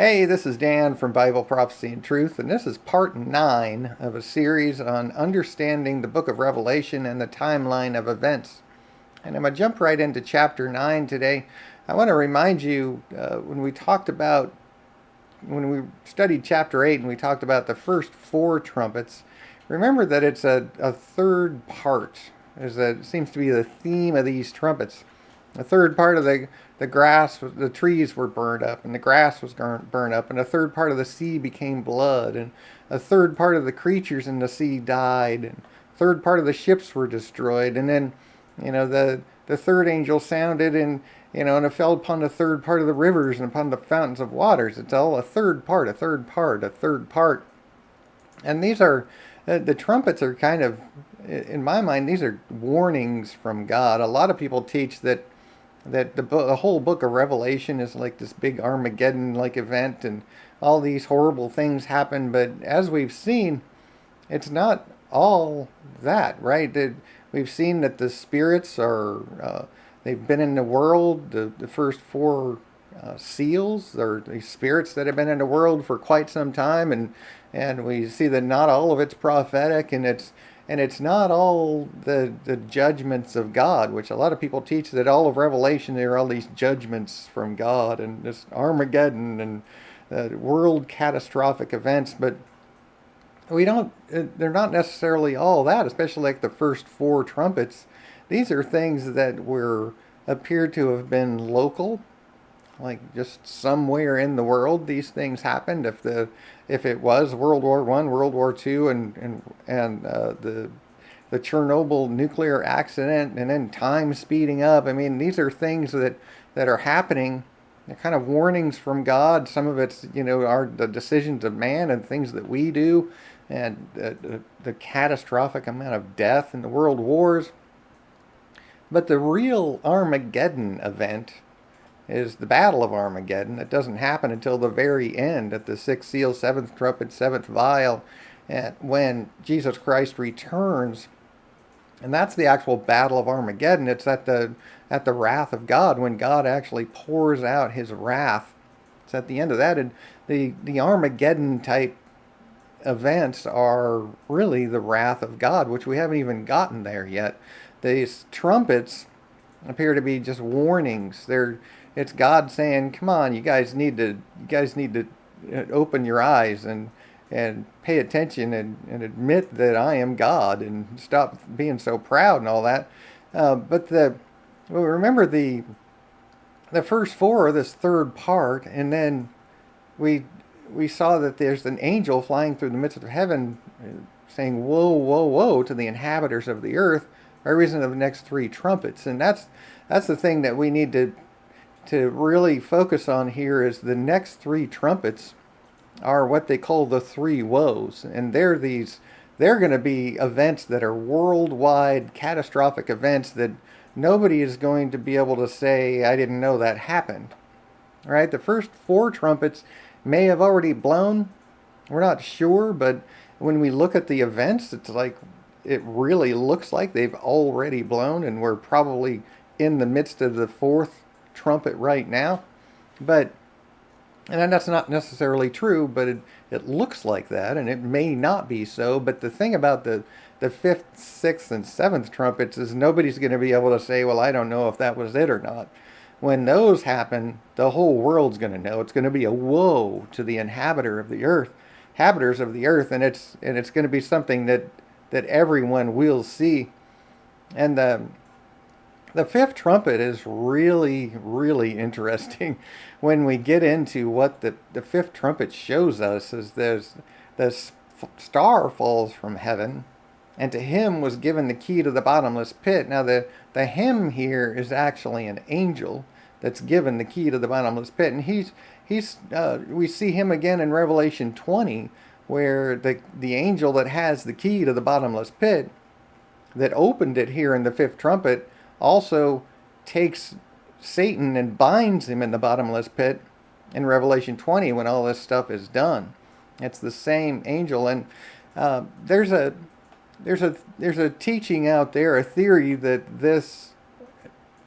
Hey, this is Dan from Bible Prophecy and Truth, and this is part 9 of a series on understanding the book of Revelation and the timeline of events. And I'm going to jump right into chapter 9 today. I want to remind you when we studied chapter 8 and we talked about the first 4 trumpets, remember that it's a third part. It seems to be the theme of these trumpets. A third part of the grass, the trees were burned up, and the grass was burned up, and a third part of the sea became blood, and a third part of the creatures in the sea died, and a third part of the ships were destroyed, and then, the third angel sounded, and it fell upon the third part of the rivers and upon the fountains of waters. It's all a third part, a third part, a third part, and these are the trumpets are kind of, in my mind, these are warnings from God. A lot of people teach that the whole book of Revelation is like this big Armageddon like event and all these horrible things happen. But as we've seen, it's not all that, right? We've seen that the spirits they've been in the world. The first 4 seals are the spirits that have been in the world for quite some time. And we see that not all of it's prophetic, and it's not all the judgments of God, which a lot of people teach that all of Revelation, there are all these judgments from God and this Armageddon and world catastrophic events. But we don't, they're not necessarily all that, especially like the first 4 trumpets. These are things that appear to have been local, like just somewhere in the world these things happened. If it was World War I, World War II, and the Chernobyl nuclear accident, and then time speeding up. I mean, these are things that are happening. They're kind of warnings from God. Some of it's, are the decisions of man and things that we do, and the catastrophic amount of death in the world wars. But the real Armageddon event is the Battle of Armageddon. It doesn't happen until the very end, at the 6th seal, 7th trumpet, 7th vial, and when Jesus Christ returns. And that's the actual Battle of Armageddon. It's at the wrath of God, when God actually pours out his wrath. It's at the end of that. And the Armageddon type events are really the wrath of God, which we haven't even gotten there yet. These trumpets appear to be just warnings. It's God saying, "Come on, you guys need to open your eyes and pay attention and admit that I am God and stop being so proud and all that." Remember the first 4 are this third part, and then we saw that there's an angel flying through the midst of heaven, saying, "Woe, woe, woe to the inhabitants of the earth," by reason of the next 3 trumpets. And that's the thing that we need to really focus on here, is the next 3 trumpets are what they call the 3 woes. And they're going to be events that are worldwide catastrophic events that nobody is going to be able to say, "I didn't know that happened." All right, the first 4 trumpets may have already blown. We're not sure, but when we look at the events, it's like it really looks like they've already blown, and we're probably in the midst of the 4th trumpet right now. And that's not necessarily true, but it looks like that, and it may not be so. But the thing about the 5th, 6th, and 7th trumpets is nobody's going to be able to say, "Well, I don't know if that was it or not." When those happen, the whole world's going to know. It's going to be a woe to the inhabitants of the earth, and it's going to be something that everyone will see. And the 5th trumpet is really, really interesting when we get into what the 5th trumpet shows us. Is the star falls from heaven, and to him was given the key to the bottomless pit. Now the him here is actually an angel that's given the key to the bottomless pit, and we see him again in Revelation 20, where the angel that has the key to the bottomless pit, that opened it here in the 5th trumpet, also takes Satan and binds him in the bottomless pit in Revelation 20 when all this stuff is done. It's the same angel. And there's a teaching out there, a theory, that this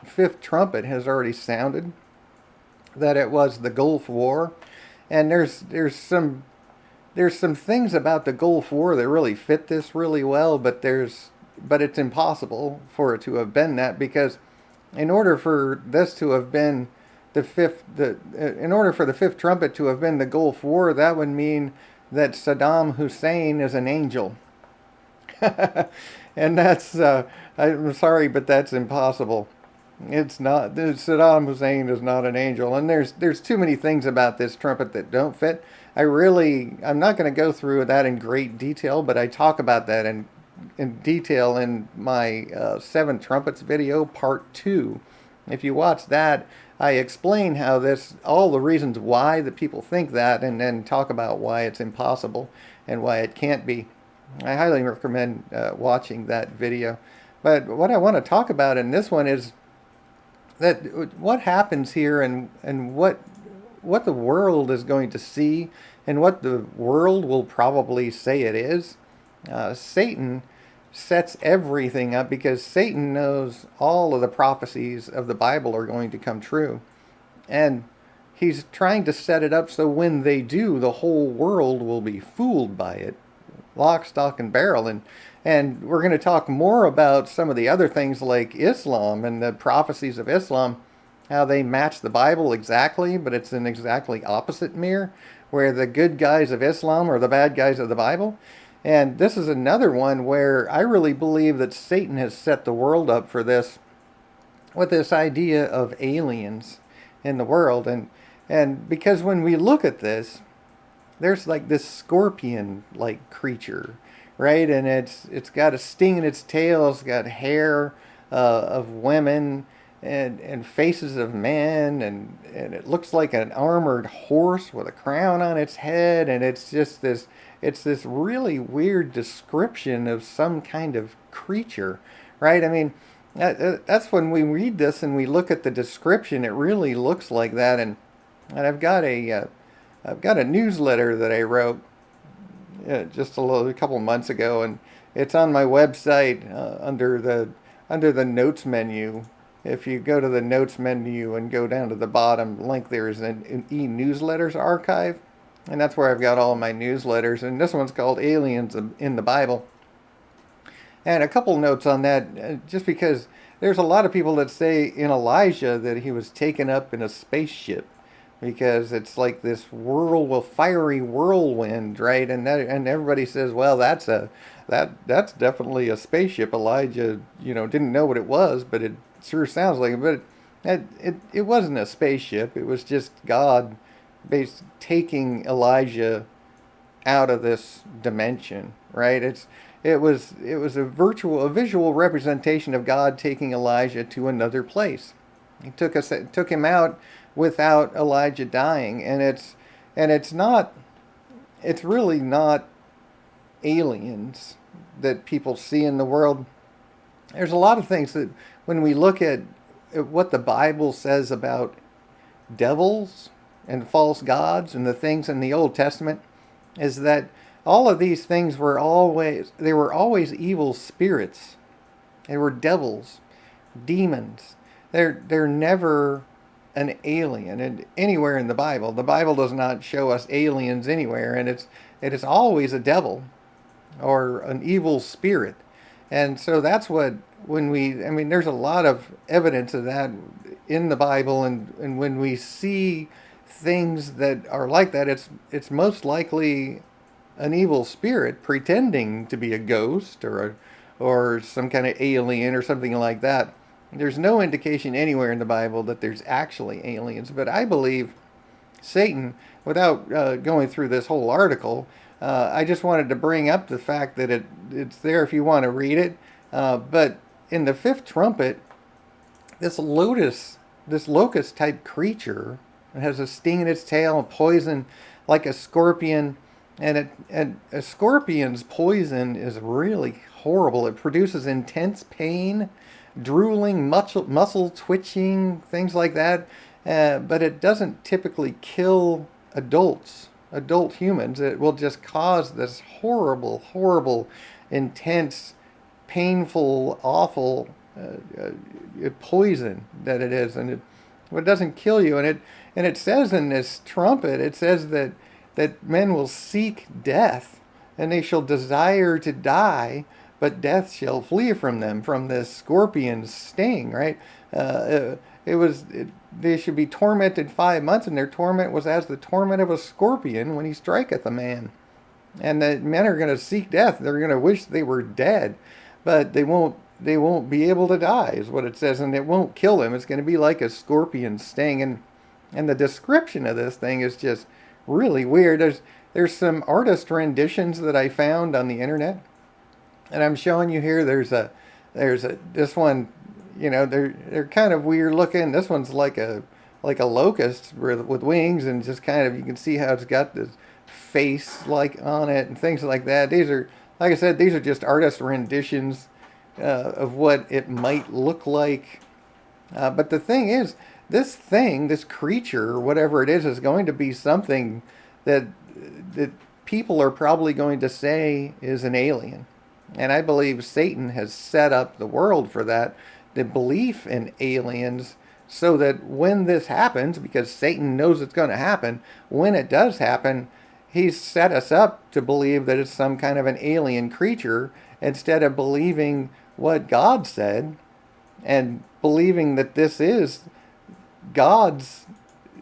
5th trumpet has already sounded, that it was the Gulf War, And there's some things about the Gulf War that really fit this really well, but it's impossible for it to have been that, because in order for this to have been in order for the fifth trumpet to have been the Gulf War, that would mean that Saddam Hussein is an angel. And I'm sorry, but that's impossible. It's not. Saddam Hussein is not an angel, and there's too many things about this trumpet that don't fit. I'm not going to go through that in great detail, but I talk about that in detail in my Seven Trumpets video, part 2. If you watch that, I explain all the reasons why the people think that, and then talk about why it's impossible and why it can't be. I highly recommend watching that video. But what I want to talk about in this one is that what happens here, and what the world is going to see, and what the world will probably say it is. Satan sets everything up because Satan knows all of the prophecies of the Bible are going to come true. And he's trying to set it up so when they do, the whole world will be fooled by it. Lock, stock, and barrel. And we're going to talk more about some of the other things like Islam and the prophecies of Islam, how they match the Bible exactly, but it's an exactly opposite mirror, where the good guys of Islam are the bad guys of the Bible. And this is another one where I really believe that Satan has set the world up for this, with this idea of aliens in the world. And because when we look at this, there's like this scorpion like creature, right? And it's got a sting in its tail, it's got hair of women, and faces of men, and it looks like an armored horse with a crown on its head, and it's this really weird description of some kind of creature, right? I mean, that's when we read this and we look at the description, it really looks like that. And I've got a newsletter that I wrote just a couple months ago, and it's on my website under the notes menu. If you go to the notes menu and go down to the bottom link, there's an e-newsletters archive, and that's where I've got all my newsletters. And this one's called Aliens in the Bible. And a couple notes on that, just because there's a lot of people that say in Elijah that he was taken up in a spaceship, because it's like this fiery whirlwind, right? And everybody says, well, that's definitely a spaceship. Elijah, didn't know what it was, but it sure sounds like it. But it wasn't a spaceship. It was just God taking Elijah out of this dimension, right? It was a visual representation of God taking Elijah to another place. He took him out without Elijah dying, and it's really not aliens that people see in the world. There's a lot of things that when we look at what the Bible says about devils and false gods and the things in the Old Testament, is that all of these things were always evil spirits. They were devils, demons. They're never an alien and anywhere in the Bible. The Bible does not show us aliens anywhere, and it is always a devil or an evil spirit. And so that's what there's a lot of evidence of that in the Bible, and when we see things that are like that, it's most likely an evil spirit pretending to be a ghost or some kind of alien or something like that. There's no indication anywhere in the Bible that there's actually aliens, but I believe Satan, without going through this whole article, I just wanted to bring up the fact that it's there if you want to read it. But in the fifth trumpet, this locust type creature, it has a sting in its tail, a poison like a scorpion, and a scorpion's poison is really horrible. It produces intense pain, drooling, muscle twitching, things like that. But it doesn't typically kill adult humans. It will just cause this horrible, intense, painful, awful poison that it is. And but it doesn't kill you. And it says in this trumpet, it says that men will seek death, and they shall desire to die, but death shall flee from them, from this scorpion's sting, right? They should be tormented 5 months, and their torment was as the torment of a scorpion when he striketh a man. And the men are going to seek death. They're going to wish they were dead, but they won't. They won't be able to die, is what it says, and it won't kill them. It's going to be like a scorpion sting, and the description of this thing is just really weird. There's some artist renditions that I found on the internet, and I'm showing you here. There's a this one, they're kind of weird looking. This one's like a locust with wings, and just kind of, you can see how it's got this face like on it and things like that. These are, like I said, these are just artist renditions of what it might look like. But the thing is, this creature, or whatever it is going to be something that people are probably going to say is an alien. And I believe Satan has set up the world for that, the belief in aliens, so that when this happens, because Satan knows it's going to happen, when it does happen, he's set us up to believe that it's some kind of an alien creature, instead of believing what God said and believing that this is God's,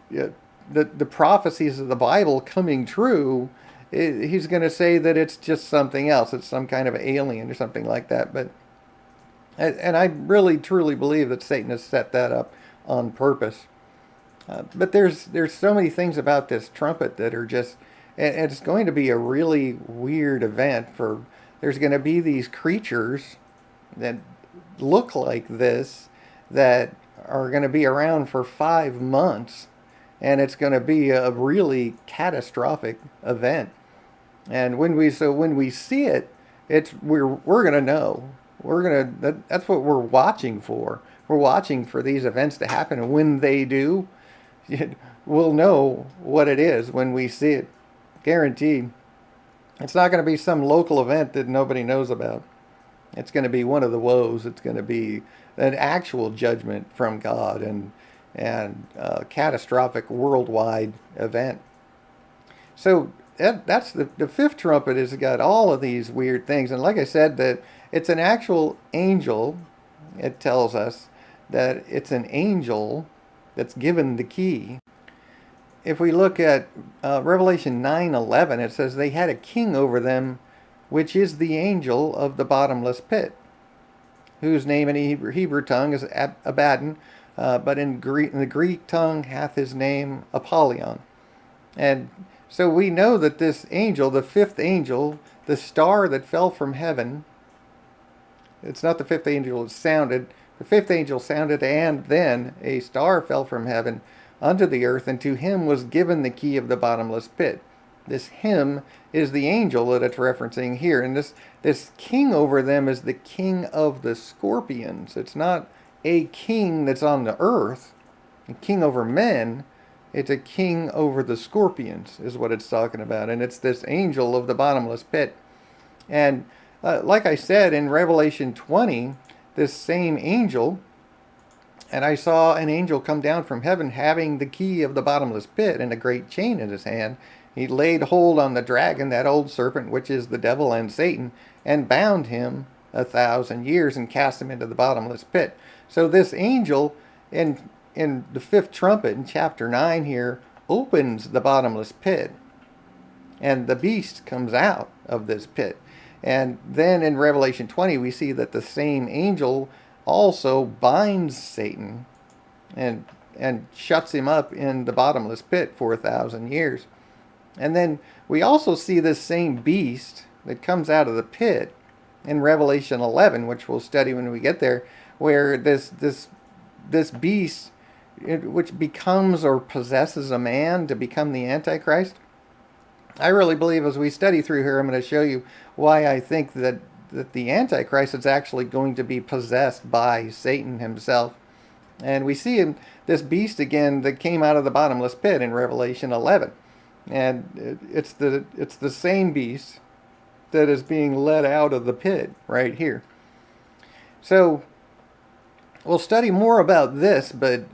the prophecies of the Bible coming true. He's going to say that it's just something else. It's some kind of alien or something like that. And I really truly believe that Satan has set that up on purpose. But there's so many things about this trumpet that are just, and it's going to be a really weird event. There's going to be these creatures that look like this that are going to be around for 5 months, and it's going to be a really catastrophic event. And when we see it, we're going to know. That's what we're watching for. We're watching for these events to happen, and when they do, we'll know what it is when we see it. Guaranteed. It's not going to be some local event that nobody knows about. It's going to be one of the woes. It's going to be an actual judgment from God, and a catastrophic worldwide event. So that's the fifth trumpet has got all of these weird things. And like I said, that it's an actual angel. It tells us that it's an angel that's given the key. If we look at Revelation 9:11, it says they had a king over them, which is the angel of the bottomless pit, whose name in Hebrew tongue is Abaddon, but in the Greek tongue hath his name Apollyon. And so we know that this angel, the fifth angel, the star that fell from heaven, it's not the fifth angel that sounded. The fifth angel sounded, and then a star fell from heaven unto the earth, and to him was given the key of the bottomless pit. This him is the angel that it's referencing here. And this king over them is the king of the scorpions. It's not a king that's on the earth, a king over men. It's a king over the scorpions is what it's talking about. And it's this angel of the bottomless pit. And like I said, in Revelation 20, this same angel, and I saw an angel come down from heaven having the key of the bottomless pit and a great chain in his hand. He laid hold on the dragon, that old serpent, which is the devil and Satan, and bound him 1,000 years and cast him into the bottomless pit. So this angel in the fifth trumpet in chapter 9 here opens the bottomless pit, and the beast comes out of this pit. And then in Revelation 20 we see that the same angel also binds Satan and shuts him up in the bottomless pit for 1,000 years. And then we also see this same beast that comes out of the pit in Revelation 11, which we'll study when we get there, where this beast, which becomes or possesses a man to become the Antichrist. I really believe as we study through here, I'm going to show you why I think that the Antichrist is actually going to be possessed by Satan himself. And we see this beast again that came out of the bottomless pit in Revelation 11. And it's the same beast that is being led out of the pit right here. So we'll study more about this, but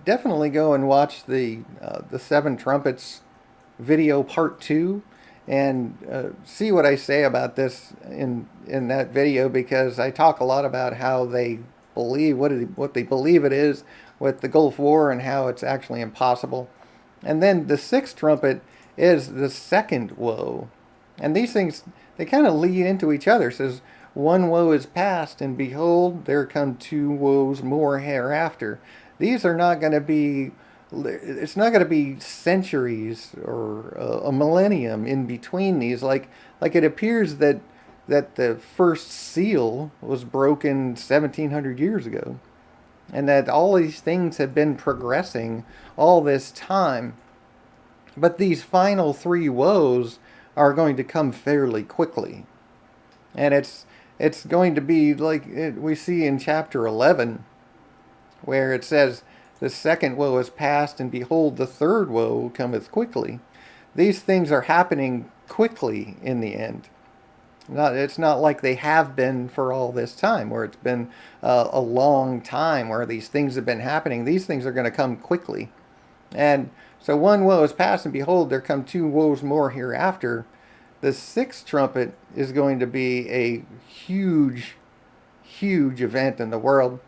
definitely go and watch the Seven Trumpets video part 2 and see what I say about this in that video, because I talk a lot about how they believe what they believe it is with the Gulf War and how it's actually impossible. And then the sixth trumpet is the second woe. And these things, they kind of lead into each other. It says, one woe is past, and behold, there come two woes more hereafter. These are not going to be, it's not going to be centuries or a millennium in between these. Like it appears that the first seal was broken 1700 years ago, and that all these things have been progressing all this time. But these final three woes are going to come fairly quickly. And it's going to be like we see in chapter 11, where it says, the second woe is past, and behold, the third woe cometh quickly. These things are happening quickly in the end. It's not like they have been for all this time, where it's been a long time where these things have been happening. These things are going to come quickly. And so one woe is past, and behold, there come two woes more hereafter. The sixth trumpet is going to be a huge, huge event in the world.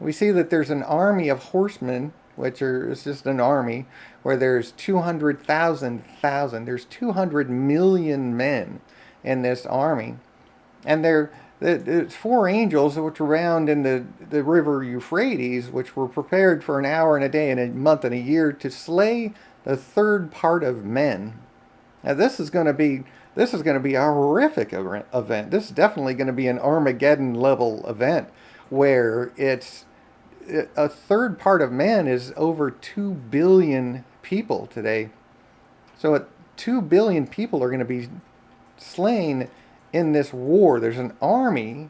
We see that there's an army of horsemen, which is just an army, where there's 200,000, there's 200 million men in this army. And it's four angels which were found in the river Euphrates, which were prepared for an hour and a day and a month and a year to slay the third part of men. Now this is going to be a horrific event. This is definitely going to be an Armageddon level event, where it's a third part of man is over 2 billion people today. So 2 billion people are going to be slain in this war. There's an army,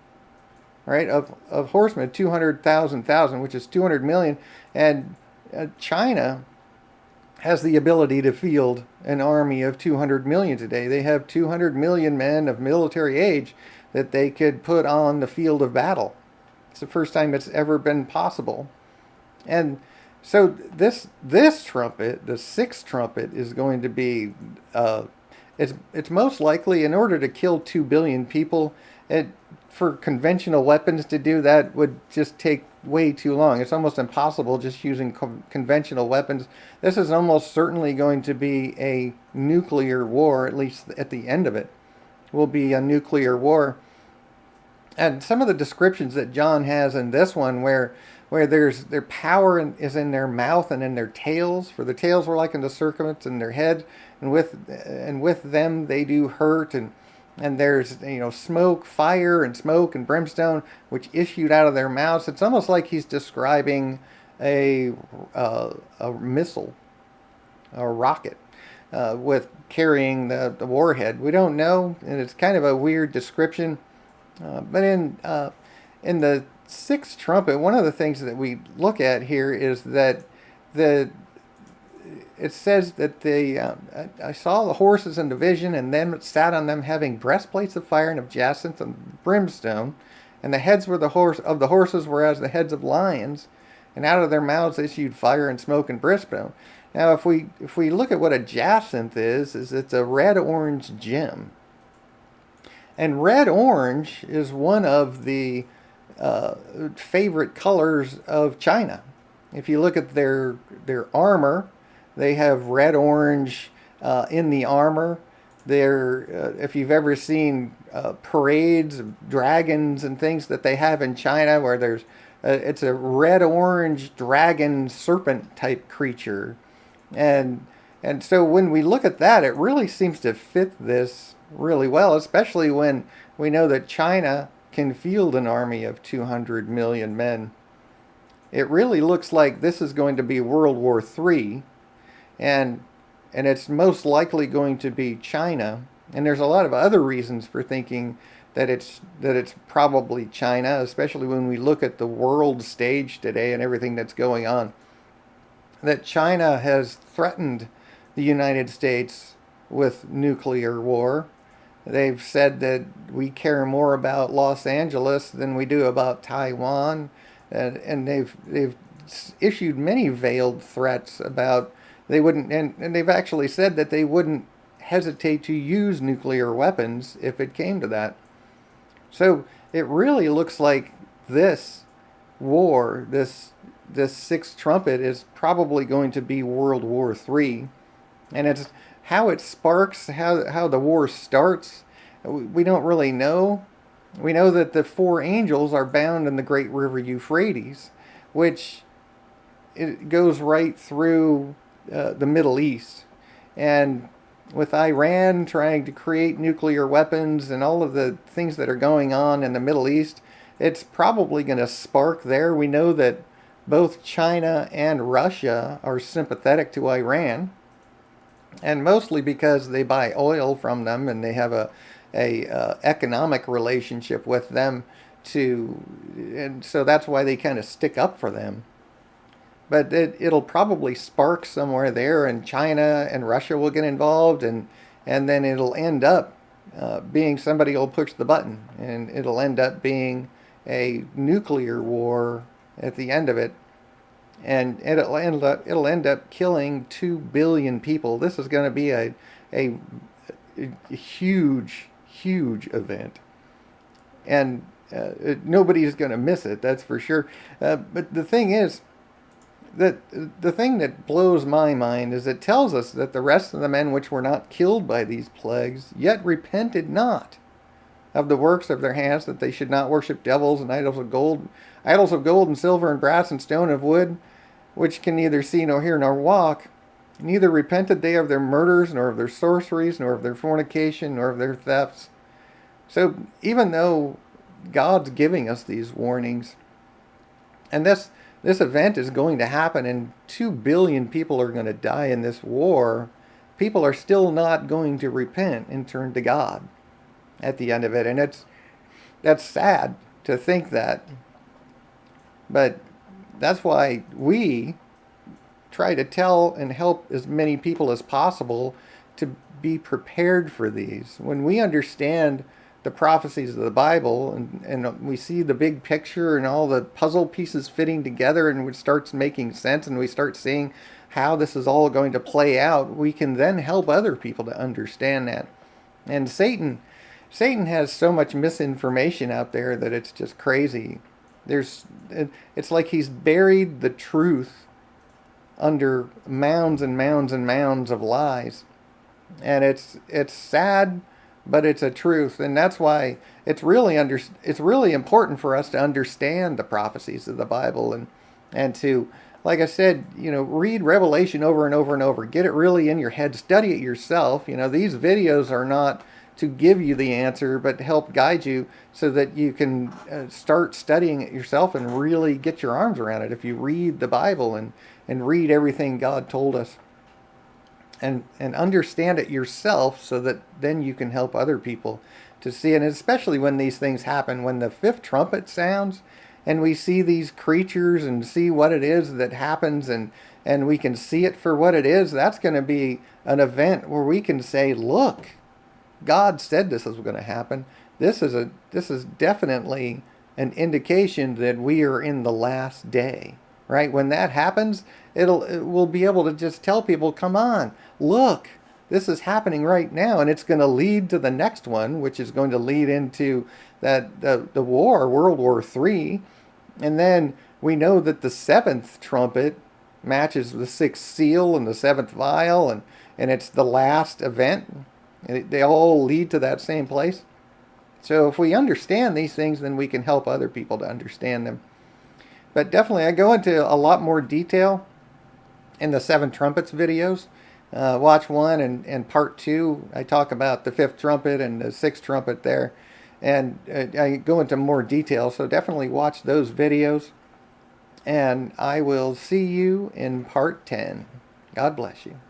right, of horsemen, 200,000, which is 200 million. And China has the ability to field an army of 200 million today. They have 200 million men of military age that they could put on the field of battle. It's the first time it's ever been possible. And so this trumpet, the sixth trumpet, is going to be it's most likely, in order to kill 2 billion people, for conventional weapons to do that would just take way too long. It's almost impossible just using conventional weapons. This is almost certainly going to be a nuclear war, at least at the end of it will be a nuclear war. And some of the descriptions that John has in this one, where their power is in their mouth and in their tails, for the tails were like in the serpents in their head, and with them they do hurt, and there's smoke, fire, and smoke and brimstone which issued out of their mouths. It's almost like he's describing a missile, a rocket, with carrying the warhead. We don't know, and it's kind of a weird description. But in the sixth trumpet, one of the things that we look at here is that it says that I saw the horses in the vision, and them that sat on them having breastplates of fire and of jacinth and brimstone, and the heads were the horses were as the heads of lions, and out of their mouths issued fire and smoke and brimstone. Now, if we look at what a jacinth is it's a red-orange gem. And red-orange is one of the favorite colors of China. If you look at their armor, they have red-orange in the armor. If you've ever seen parades of dragons and things that they have in China, where it's a red-orange dragon serpent type creature, and so when we look at that, it really seems to fit this really well, especially when we know that China can field an army of 200 million men. It really looks like this is going to be World War III, and it's most likely going to be China. And there's a lot of other reasons for thinking that it's probably China, especially when we look at the world stage today and everything that's going on. That China has threatened the United States with nuclear war. They've said that we care more about Los Angeles than we do about Taiwan. and they've issued many veiled threats about they wouldn't, and they've actually said that they wouldn't hesitate to use nuclear weapons if it came to that. So it really looks like this war, this sixth trumpet, is probably going to be World War III, and it's how it sparks, how the war starts. We don't really know. We know that the four angels are bound in the great river Euphrates, which it goes right through the Middle East, and with Iran trying to create nuclear weapons and all of the things that are going on in the Middle East, it's probably going to spark there. We know that both China and Russia are sympathetic to Iran, and mostly because they buy oil from them and they have a economic relationship with them too, and so that's why they kind of stick up for them. But it'll probably spark somewhere there, and China and Russia will get involved, and then it'll end up being somebody will push the button, and it'll end up being a nuclear war at the end of it, and it'll end up killing 2 billion people. This is going to be a huge event, and nobody's going to miss it. That's for sure. But the thing is, that the thing that blows my mind is it tells us that the rest of the men which were not killed by these plagues yet repented not of the works of their hands, that they should not worship devils and idols of gold and silver and brass and stone and wood, which can neither see nor hear nor walk. Neither repented they of their murders, nor of their sorceries, nor of their fornication, nor of their thefts. So even though God's giving us these warnings, and this event is going to happen, and 2 billion people are going to die in this war, people are still not going to repent and turn to God at the end of it. And that's sad to think that. But that's why we try to tell and help as many people as possible to be prepared for these. When we understand the prophecies of the Bible, and we see the big picture and all the puzzle pieces fitting together, and it starts making sense, and we start seeing how this is all going to play out, we can then help other people to understand that. And Satan has so much misinformation out there that it's just crazy. It's like he's buried the truth under mounds and mounds and mounds of lies, and it's sad, but it's a truth. And that's why it's really important for us to understand the prophecies of the Bible, and to, like I said, read Revelation over and over and over. Get it really in your head. Study it yourself. These videos are not to give you the answer, but to help guide you so that you can start studying it yourself and really get your arms around it. If you read the Bible and read everything God told us, and understand it yourself, so that then you can help other people to see it. And especially when these things happen, when the fifth trumpet sounds and we see these creatures and see what it is that happens, and we can see it for what it is, that's going to be an event where we can say, look, God said this is going to happen. This is definitely an indication that we are in the last day. Right? When that happens, we'll be able to just tell people, come on, look, this is happening right now, and it's going to lead to the next one, which is going to lead into the war, World War III. And then we know that the seventh trumpet matches the sixth seal and the seventh vial, and it's the last event. They all lead to that same place. So if we understand these things, then we can help other people to understand them. But definitely, I go into a lot more detail in the Seven Trumpets videos. Watch 1 and part 2. I talk about the fifth trumpet and the sixth trumpet there. And I go into more detail, so definitely watch those videos. And I will see you in part 10. God bless you.